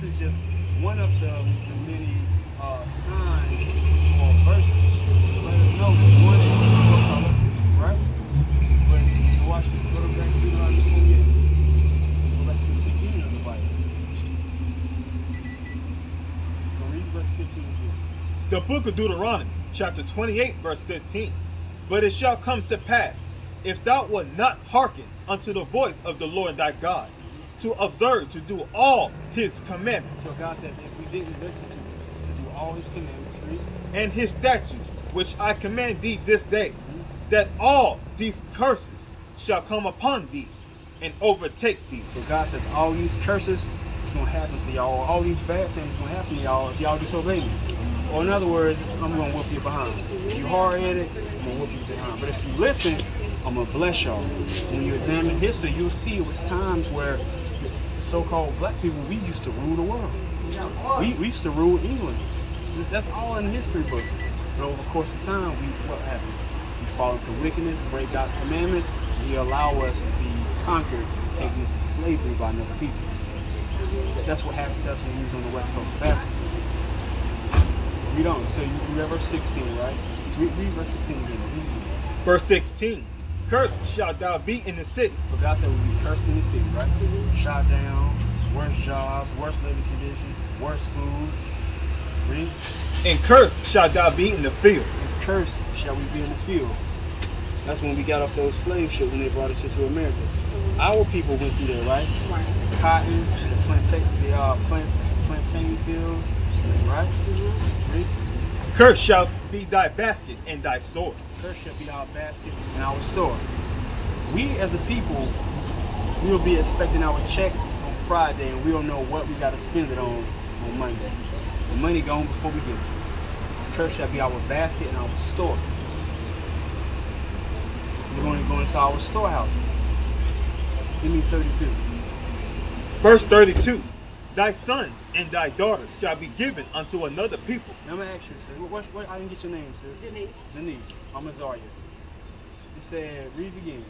is just one of the many signs or verses to let us know that one is what color, right? But watch this. Go back to Deuteronomy 28. Let's go back to the beginning of the Bible. So read verse 15 again. The book of Deuteronomy, chapter 28, verse 15. But it shall come to pass, if thou wilt not hearken unto the voice of the Lord thy God, to observe to do all his commandments. So God says, if we didn't listen to do all his commandments, read, and his statutes, which I command thee this day, that all these curses shall come upon thee and overtake thee. So God says, all these curses is going to happen to y'all. All these bad things going to happen to y'all if y'all disobey me. Or in other words, I'm going to whoop you behind. If you're hard-headed, I'm going to whoop you behind. But if you listen, I'm going to bless y'all. When you examine history, you'll see it was times where so-called black people, we used to rule the world. We used to rule England. That's all in the history books. But over the course of time, what happened? We fall into wickedness, break God's commandments, and allow us to be conquered and taken into slavery by another people. That's what happened to us when we was on the west coast of Africa. Read on. So you read verse 16, right? Read verse 16 again. Verse 16. Cursed shalt thou be in the city. So God said we'll be cursed in the city, right? Shot down, worse jobs, worse living conditions, worse food. Read. And cursed shalt thou be in the field. And cursed shall we be in the field. That's when we got off those slave ships when they brought us here to America. Our people went through there, right? Cotton, the plantain fields, right? Read. Cursed shall be thy basket and thy store. Cursed shall be our basket and our store. We as a people, we will be expecting our check on Friday and we don't know what we got to spend it on Monday. The money gone before we get it. Cursed shall be our basket and our store. We're going to go into our storehouse. Give me 32. Verse 32. Thy sons and thy daughters shall be given unto another people. Now I'm going to ask you, sis. What, I didn't get your name, sis. Denise. I'm Azaria. It said, read it again.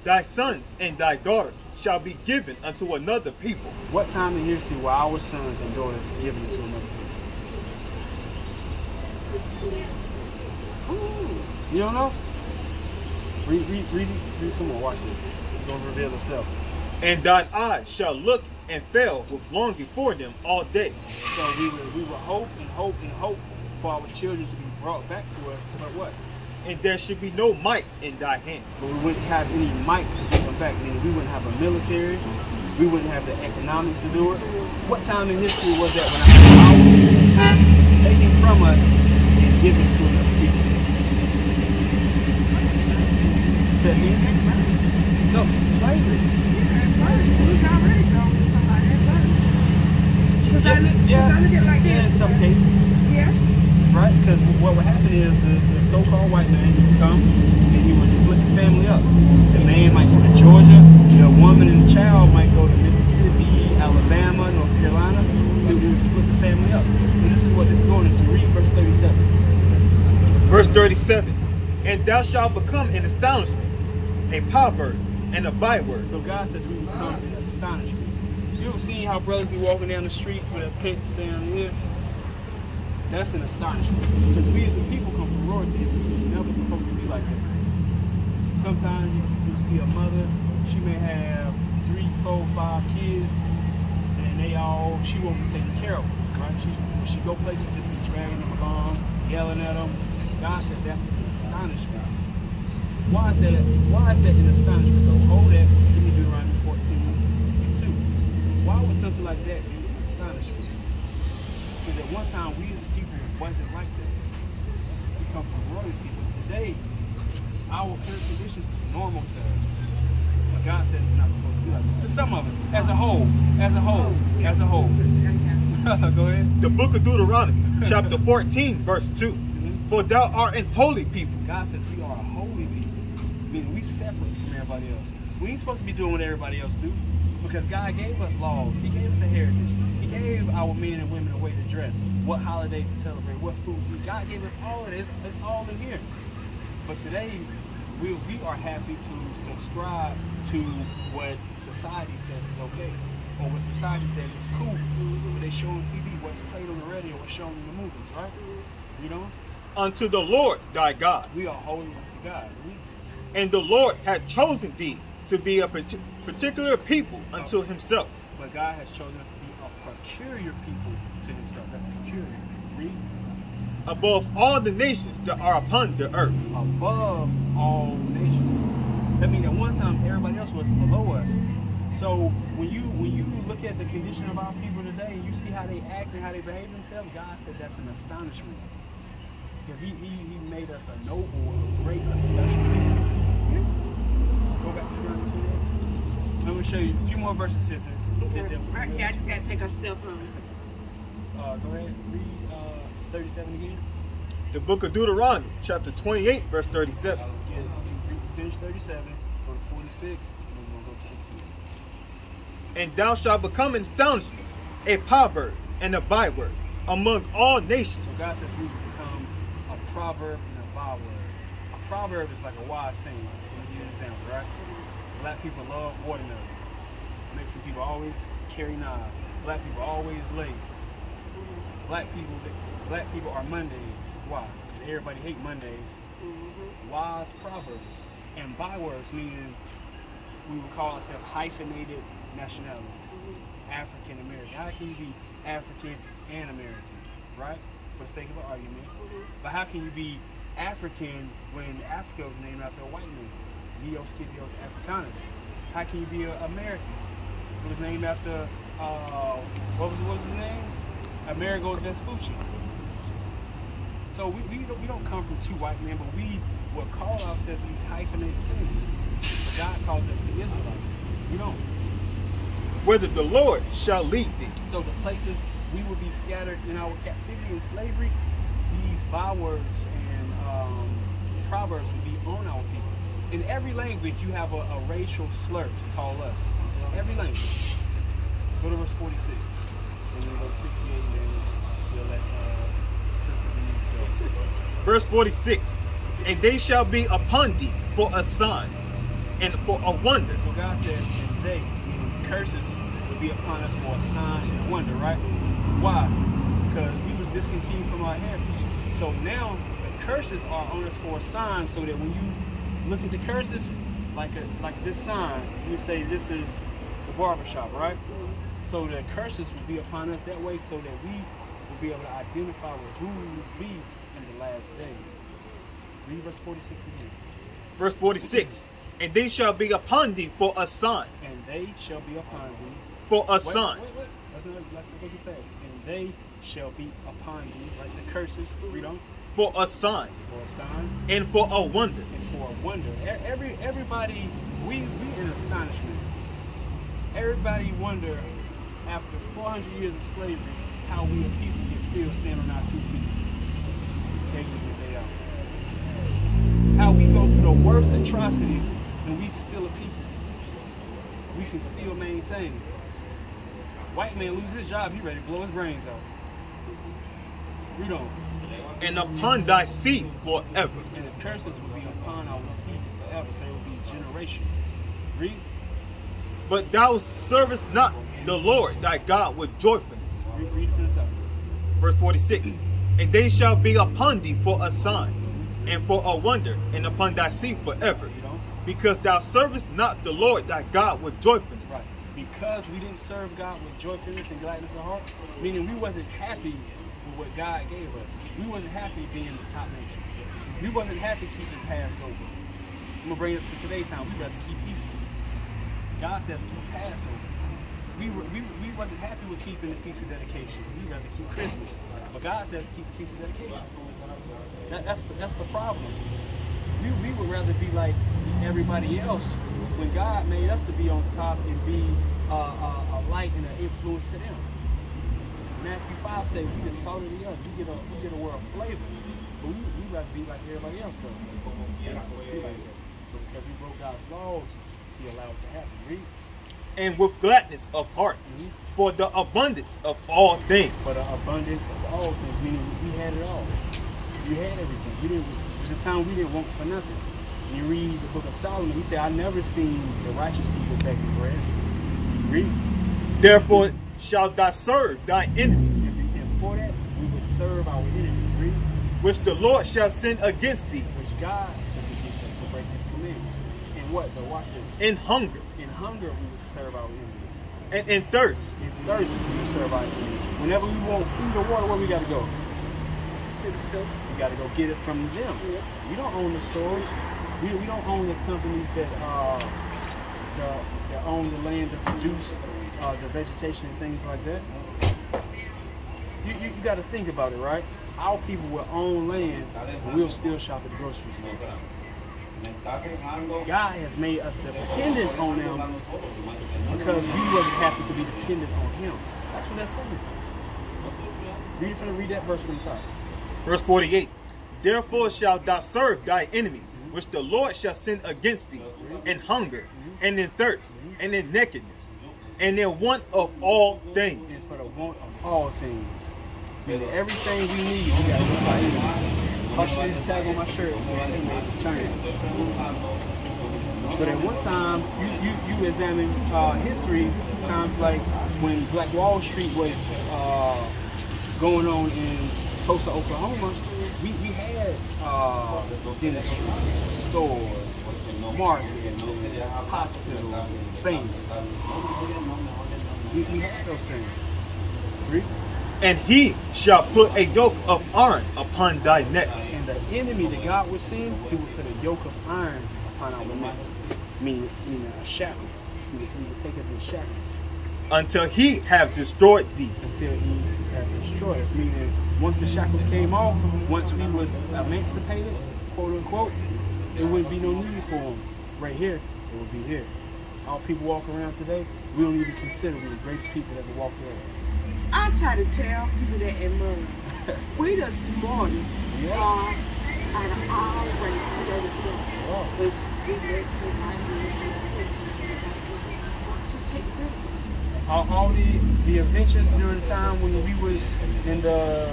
Thy sons and thy daughters shall be given unto another people. What time in history were our sons and daughters given to another people? You don't know? Read some more. Watch it. It's going to reveal itself. And thine eyes shall look and fail with longing for them all day. So we will hope and hope and hope for our children to be brought back to us. But what? And there should be no might in thy hand. But we wouldn't have any might to get them back. Meaning we wouldn't have a military. We wouldn't have the economics to do it. What time in history was that when our was taken from us and given to another people? Is that me? No, slavery. In some cases. Yeah. Right? Because what would happen is the so-called white man would come and he would split the family up. The man might go to Georgia, the woman and the child might go to Mississippi, Alabama, North Carolina. He would split the family up. So this is what this is going into. Read verse 37. Verse 37. And thou shalt become an astonishment, a proverb, and a byword. So God says we become an astonishment. You ever seen how brothers be walking down the street with their pants down here? That's an astonishment. Because we as a people come from royalty. It's never supposed to be like that. Sometimes you see a mother, she may have 3, 4, 5 kids, and she won't be taking care of them, right? When she go places, just be dragging them along, yelling at them. God said that's an astonishment. Why is that an astonishment though? Hold that, give me Deuteronomy 14:2. Why would something like that be an astonishment? Because at one time we as a people wasn't like that. We come from royalty, but today our current conditions is normal to us. But God said it's not supposed to be like that. To some of us, as a whole. Go ahead. The book of Deuteronomy, chapter 14, verse 2. For thou art an holy people. God says we are a holy people. Meaning we separate from everybody else. We ain't supposed to be doing what everybody else do. Because God gave us laws. He gave us a heritage. He gave our men and women a way to dress. What holidays to celebrate. What food. God gave us all of this. It's all in here. But today, we are happy to subscribe to what society says is okay. or what society says is cool. What they show on TV, what's played on the radio, what's shown in the movies, right? You know? Unto the Lord thy God. We are holy unto God. And the Lord hath chosen thee to be a particular people unto himself. But God has chosen us to be a peculiar people to himself. That's peculiar. Read. Above all the nations that are upon the earth. Above all nations. That means that one time everybody else was below us. So when you look at the condition of our people today and you see how they act and how they behave themselves, God said that's an astonishment. Because he made us a noble, a great, a special people. Go back to Deuteronomy 28. I'm going to show you a few more verses, sister. Okay, I just got to take our stuff home. Go ahead, read 37 again. The book of Deuteronomy, chapter 28, verse 37. Yeah, finish 37, go to 46, and then we'll go to 68. And thou shalt become an astonishment, a proverb, and a byword among all nations. So God says we will become a proverb and a byword. A proverb is like a wise saying. Let me give you an example, right? Black people love watermelon. Mexican people always carry knives. Black people always late. Black people are Mondays. Why? Because everybody hate Mondays. Wise proverbs. And bywords meaning we would call ourselves hyphenated nationalities. African American. How can you be African and American? Right? For the sake of an argument. But how can you be African when Africa was named after a white man? Neo-Scipios Africanus. How can you be an American? It was named after what was his name? Amerigo Vespucci. So we don't come from two white men, but we will call ourselves these hyphenated things. But God calls us the Israelites. We don't. Whither the Lord shall lead thee. So the places we will be scattered in our captivity and slavery, these bywords and proverbs will be on our people. In every language, you have a racial slur to call us. Every language. Go to verse 46. And then go to 68, and then we'll let Sister Denise go. Verse 46. And they shall be upon thee for a sign and for a wonder. So God says, and they, curses, will be upon us for a sign and a wonder, right? Why? Because we was discontinued from our heritage. So now the curses are on us for a sign, so that when you look at the curses, like this sign, you say this is the barbershop, right? So the curses will be upon us that way, so that we will be able to identify with who we will be in the last days. Read verse 46 again. Verse 46. And they shall be upon thee for a sign. And they shall be upon thee for a sign. Wait. Let's not go too fast. And they shall be upon thee, right? The curses. Read on. For a sign. For a sign. And for a wonder. And for a wonder. Everybody, we in astonishment. Everybody wonder, after 400 years of slavery, how we as people can still stand on our 2 feet. Day in and day out. How we go through the worst atrocities and we still a people. We can still maintain. White man lose his job, he ready to blow his brains out. Read on. And upon thy seed forever. And the curses will be upon our seed forever. So it will be generation. Read. But thou servest not the Lord thy God with joyfulness. Read from the top. Verse 46. And they shall be upon thee for a sign, and for a wonder, and upon thy seed forever. Because thou servest not the Lord thy God with joyfulness. Right. Because we didn't serve God with joyfulness and gladness of heart, meaning we wasn't happy with what God gave us. We wasn't happy being the top nation. We wasn't happy keeping Passover. I'm going to bring it up to today's time. We'd rather keep Easter. God says keep Passover. We wasn't happy with keeping the Feast of Dedication. We'd rather keep Christmas. But God says keep the Feast of Dedication. That's the problem. We would rather be like everybody else when God made us to be on top and be a light and an influence to them. Matthew 5 says we the salt of the earth. We get a world flavor. But we rather be like everybody else though. We're not supposed to be like that. But because we broke God's laws, He allowed it to happen. Read. And with gladness of heart, for the abundance of all things. For the abundance of all things, meaning we had it all. We had everything. There was a time we didn't want for nothing. When you read the book of Solomon, he said, I never seen the righteous people begging bread. Read. Therefore shalt thou serve thy enemies, And for that, we will serve our enemies. Read. which the Lord shall send against thee, Which God sent against us to break his commandments. And what? The watch it. in hunger, In hunger, we will serve our enemies. and in thirst, In thirst, we will serve our enemies. Whenever we want food or water, where we got to go? To the store. We got to go get it from them. Yeah. We don't own the stores. We don't own the companies that own the land to produce the vegetation and things like that. You got to think about it, right? Our people will own land, and we'll still shop at the grocery store. God has made us dependent on them because we wasn't happy to be dependent on Him. That's what that's saying. Read that verse from the top. verse 48. Therefore shalt thou serve thy enemies, which the Lord shall send against thee, in hunger, and in thirst, and in nakedness, and in want of all things. And for the want of all things. Meaning everything we need, we got to go buy it. I'll show you the tag on my shirt. But at one time, you examine history, times like when Black Wall Street was going on in Tulsa, Oklahoma, we had dentistry, stores, markets, hospitals, banks. We had those things. Read. And he shall put a yoke of iron upon thy neck. And the enemy that God would send, he would put a yoke of iron upon our neck. Meaning a shackle. He would take us in shackles. Until he have destroyed thee. Until he had destroyed us. Meaning once the shackles came off, once we was emancipated, quote unquote, there wouldn't be no need for them. Right here, it would be here. All people walk around today, we don't even consider we the greatest people that ever walked around. I try to tell people that in Maryland, we the smartest out of all races. We are the smartest. Which we let just take the credit. All the inventions during the time when we was in the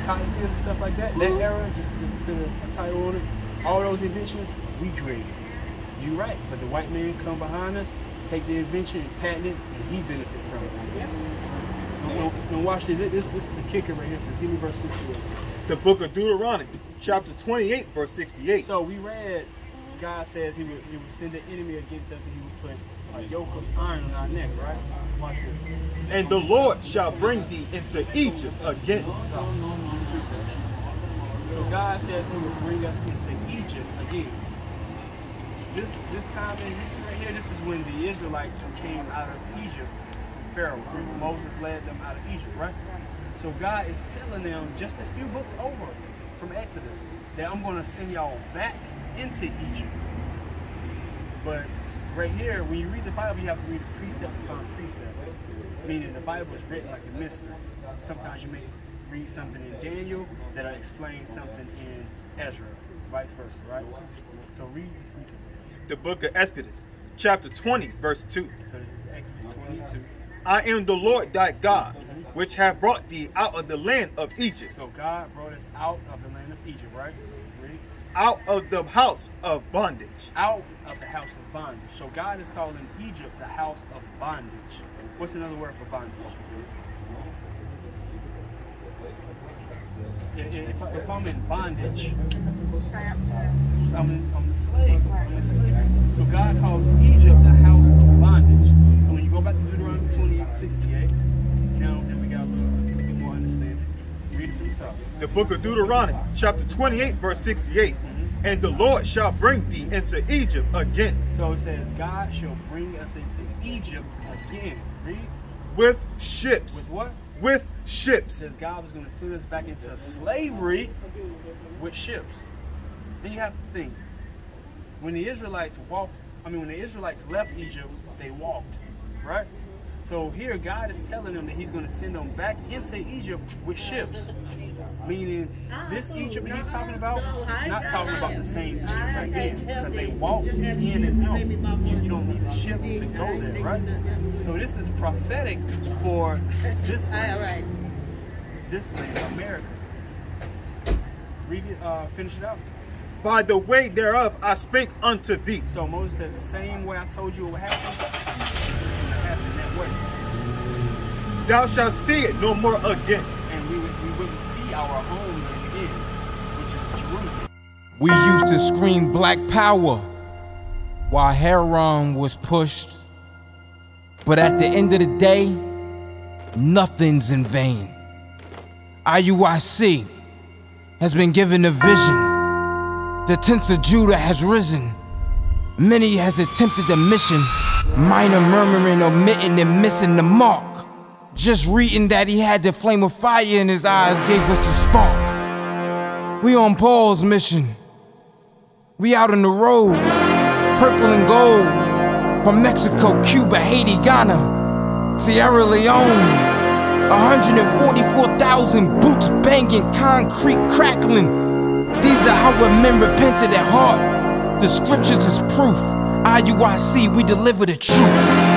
cotton fields and stuff like that, that era, just to put a title on it, all those inventions we created. You're right, but the white man come behind us, take the invention and patent it, and he benefit from it. And watch this. This is the kicker right here. Says, give me verse 68. The book of Deuteronomy, chapter 28, verse 68. So we read, God says he would send the enemy against us, and he would put a yoke of iron on our neck, right? Watch this. And the Lord shall bring thee into Egypt again. So God says he would bring us into Egypt again. This time in history right here, this is when the Israelites came out of Egypt from Pharaoh. When Moses led them out of Egypt, right? So God is telling them just a few books over from Exodus that I'm going to send y'all back into Egypt. But right here, when you read the Bible, you have to read it precept upon precept. Meaning the Bible is written like a mystery. Sometimes you may read something in Daniel that'll explain something in Ezra, vice versa, right? So read these precepts. The book of Exodus, chapter 20, verse 2. So this is Exodus 22. I am the Lord thy God, which have brought thee out of the land of Egypt. So God brought us out of the land of Egypt, right? Read. Out of the house of bondage. Out of the house of bondage. So God is calling Egypt the house of bondage. What's another word for bondage? If I'm in bondage, I'm the slave. I'm the slave. So God calls Egypt the house of bondage. So when you go back to Deuteronomy 28:68, now then we got a little bit more understanding. Read it from the top. The book of Deuteronomy, chapter 28, verse 68. And the Lord shall bring thee into Egypt again. So it says, God shall bring us into Egypt again. Read. With ships. With what? With It ships. says God was going to send us back into slavery with ships. Then you have to think, when the Israelites left Egypt, they walked, right? So here God is telling them that he's going to send them back into Egypt with ships. Meaning, this Egypt he's talking about is not talking about the same Egypt right here. Because they walked in and out. You don't need a ship to go there, right? So this is prophetic for this land, America. Read it, finish it out. By the way thereof I spake unto thee. So Moses said, the same way I told you it would happen, thou shalt see it no more again. And we wouldn't see our homeland again, which is Jerusalem. We used to scream black power while Heron was pushed. But at the end of the day, nothing's in vain. IUIC has been given a vision. The tents of Judah has risen. Many has attempted the mission. Minor murmuring, omitting, and missing the mark. Just reading that he had the flame of fire in his eyes gave us the spark. We on Paul's mission. We out on the road, purple and gold. From Mexico, Cuba, Haiti, Ghana, Sierra Leone. 144,000 boots banging, concrete crackling. These are our men repented at heart. The scriptures is proof. IUIC, we deliver the truth.